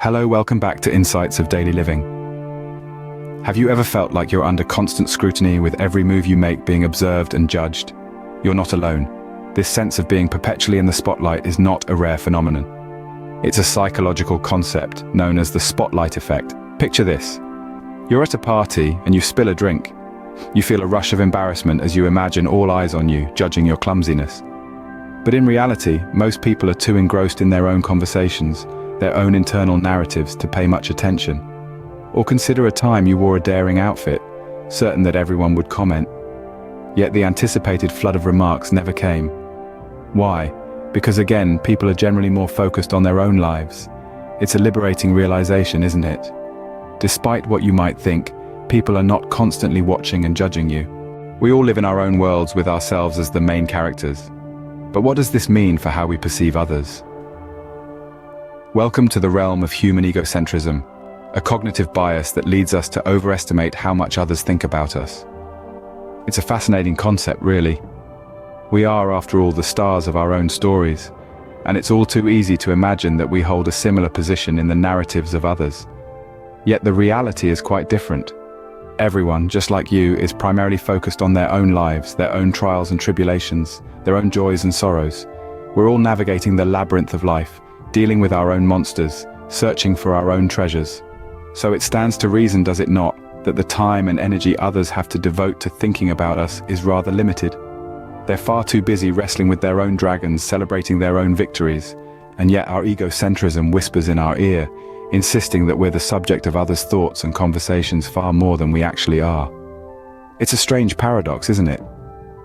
Hello, welcome back to Insights of Daily Living. Have you ever felt like you're under constant scrutiny, with every move you make being observed and judged? You're not alone. This sense of being perpetually in the spotlight is not a rare phenomenon. It's a psychological concept known as the spotlight effect. Picture this. You're at a party and you spill a drink. You feel a rush of embarrassment as you imagine all eyes on you, judging your clumsiness. But in reality, most people are too engrossed in their own conversations, their own internal narratives, to pay much attention. Or consider a time you wore a daring outfit, certain that everyone would comment. Yet the anticipated flood of remarks never came. Why? Because again, people are generally more focused on their own lives. It's a liberating realization, isn't it? Despite what you might think, people are not constantly watching and judging you. We all live in our own worlds with ourselves as the main characters. But what does this mean for how we perceive others? Welcome to the realm of human egocentrism, a cognitive bias that leads us to overestimate how much others think about us. It's a fascinating concept, really. We are, after all, the stars of our own stories, and it's all too easy to imagine that we hold a similar position in the narratives of others. Yet the reality is quite different. Everyone, just like you, is primarily focused on their own lives, their own trials and tribulations, their own joys and sorrows. We're all navigating the labyrinth of life, dealing with our own monsters, searching for our own treasures. So it stands to reason, does it not, that the time and energy others have to devote to thinking about us is rather limited. They're far too busy wrestling with their own dragons, celebrating their own victories, and yet our egocentrism whispers in our ear, insisting that we're the subject of others' thoughts and conversations far more than we actually are. It's a strange paradox, isn't it?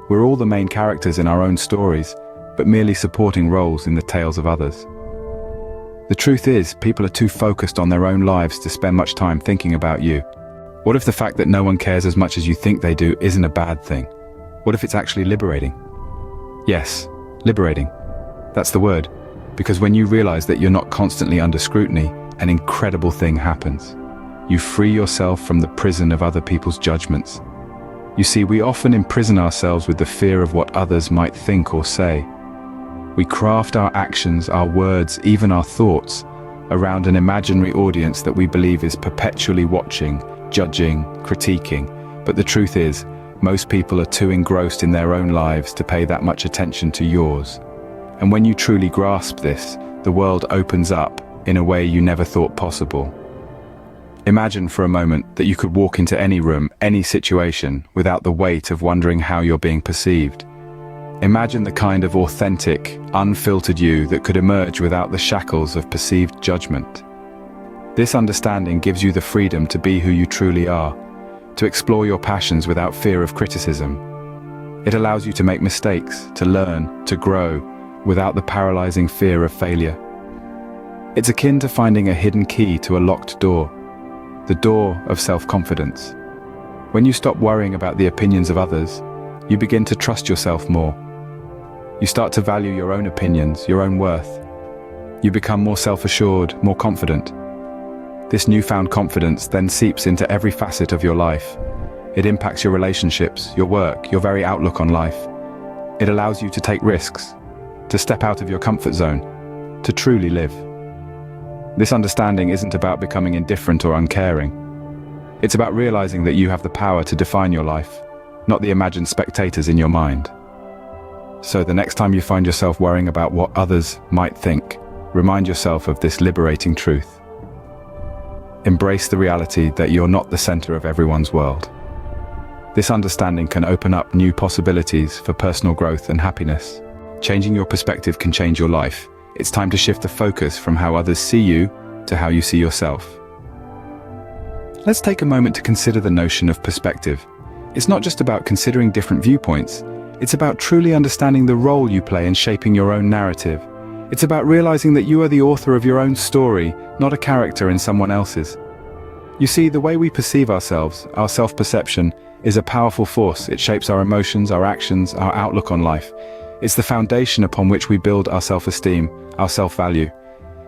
We're all the main characters in our own stories, but merely supporting roles in the tales of others. The truth is, people are too focused on their own lives to spend much time thinking about you. What if the fact that no one cares as much as you think they do isn't a bad thing? What if it's actually liberating? Yes, liberating. That's the word. Because when you realize that you're not constantly under scrutiny, an incredible thing happens. You free yourself from the prison of other people's judgments. You see, we often imprison ourselves with the fear of what others might think or say. We craft our actions, our words, even our thoughts around an imaginary audience that we believe is perpetually watching, judging, critiquing. But the truth is, most people are too engrossed in their own lives to pay that much attention to yours. And when you truly grasp this, the world opens up in a way you never thought possible. Imagine for a moment that you could walk into any room, any situation, without the weight of wondering how you're being perceived. Imagine the kind of authentic, unfiltered you that could emerge without the shackles of perceived judgment. This understanding gives you the freedom to be who you truly are, to explore your passions without fear of criticism. It allows you to make mistakes, to learn, to grow, without the paralyzing fear of failure. It's akin to finding a hidden key to a locked door, the door of self-confidence. When you stop worrying about the opinions of others, you begin to trust yourself more. You start to value your own opinions, your own worth. You become more self-assured, more confident. This newfound confidence then seeps into every facet of your life. It impacts your relationships, your work, your very outlook on life. It allows you to take risks, to step out of your comfort zone, to truly live. This understanding isn't about becoming indifferent or uncaring. It's about realizing that you have the power to define your life, not the imagined spectators in your mind. So the next time you find yourself worrying about what others might think, remind yourself of this liberating truth. Embrace the reality that you're not the center of everyone's world. This understanding can open up new possibilities for personal growth and happiness. Changing your perspective can change your life. It's time to shift the focus from how others see you to how you see yourself. Let's take a moment to consider the notion of perspective. It's not just about considering different viewpoints. It's about truly understanding the role you play in shaping your own narrative. It's about realizing that you are the author of your own story, not a character in someone else's. You see, the way we perceive ourselves, our self-perception, is a powerful force. It shapes our emotions, our actions, our outlook on life. It's the foundation upon which we build our self-esteem, our self-value.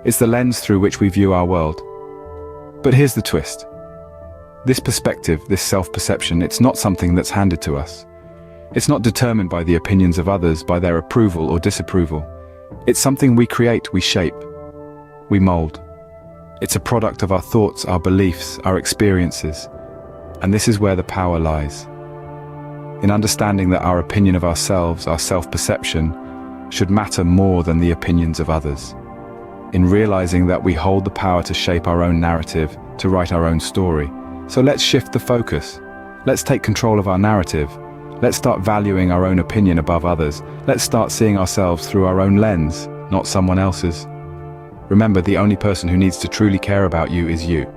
It's the lens through which we view our world. But here's the twist. This perspective, this self-perception, it's not something that's handed to us. It's not determined by the opinions of others, by their approval or disapproval. It's something we create, we shape, we mold. It's a product of our thoughts, our beliefs, our experiences. And this is where the power lies. In understanding that our opinion of ourselves, our self-perception, should matter more than the opinions of others. In realizing that we hold the power to shape our own narrative, to write our own story. So let's shift the focus. Let's take control of our narrative. Let's start valuing our own opinion above others. Let's start seeing ourselves through our own lens, not someone else's. Remember, the only person who needs to truly care about you is you.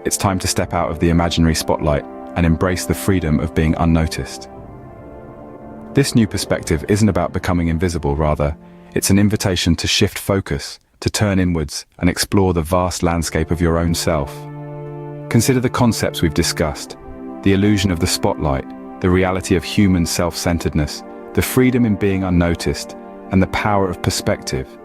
It's time to step out of the imaginary spotlight and embrace the freedom of being unnoticed. This new perspective isn't about becoming invisible, rather, it's an invitation to shift focus, to turn inwards and explore the vast landscape of your own self. Consider the concepts we've discussed, the illusion of the spotlight, the reality of human self-centeredness, the freedom in being unnoticed, and the power of perspective.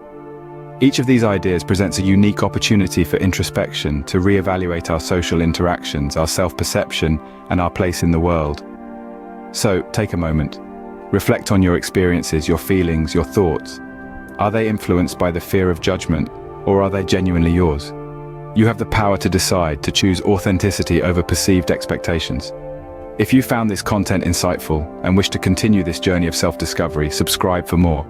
Each of these ideas presents a unique opportunity for introspection, to reevaluate our social interactions, our self-perception, and our place in the world. So, take a moment. Reflect on your experiences, your feelings, your thoughts. Are they influenced by the fear of judgment, or are they genuinely yours? You have the power to decide, to choose authenticity over perceived expectations. If you found this content insightful and wish to continue this journey of self-discovery, subscribe for more.